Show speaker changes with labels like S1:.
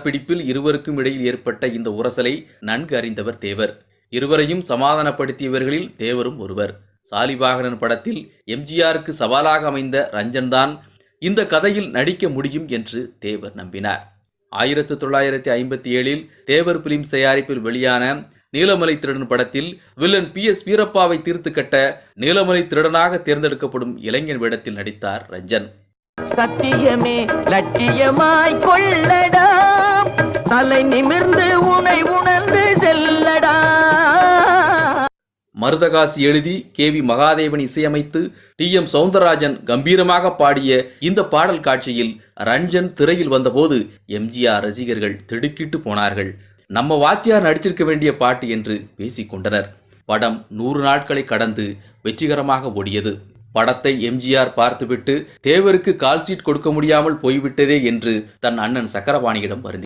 S1: பிடிப்பில் இருவருக்கும் இடையில் ஏற்பட்ட இந்த உரசலை நன்கு அறிந்தவர் தேவர். இருவரையும் சமாதானப்படுத்தியவர்களில் தேவரும் ஒருவர். சாலிவாகனன் படத்தில் எம்ஜிஆருக்கு சவாலாக அமைந்த ரஞ்சன் தான் இந்த கதையில் நடிக்க முடியும் என்று தேவர் நம்பினார். 1957 தேவர் பிலிம்ஸ் தயாரிப்பில் வெளியான நீலமலை திருடன் படத்தில் வில்லன் PS வீரப்பாவை தீர்த்து கட்ட நீலமலை திருடனாக தேர்ந்தெடுக்கப்படும் இளைஞன் வேடத்தில் நடித்தார் ரஞ்சன்.
S2: சத்தியமே லட்சியமாய் கொள்ளடா, தலை நிமிர்ந்து உனை உணர்ந்து செல்லடா.
S1: மருதகாசி எழுதி KV மகாதேவன் இசையமைத்து TM சௌந்தரராஜன் கம்பீரமாக பாடிய இந்த பாடல் காட்சியில் ரஞ்சன் திரையில் வந்தபோது எம்ஜிஆர் ரசிகர்கள் திடுக்கிட்டு போனார்கள். நம்ம வாத்தியார் நடிச்சிருக்க வேண்டிய பாட்டு என்று பேசிக்கொண்டனர். படம் 100 நாட்களை கடந்து வெற்றிகரமாக ஓடியது. படத்தை எம்ஜிஆர் பார்த்துவிட்டு தேவருக்கு கால்ஷீட் கொடுக்க முடியாமல் போய்விட்டதே என்று தன் அண்ணன் சக்கரபாணியிடம் வருந்தினார்.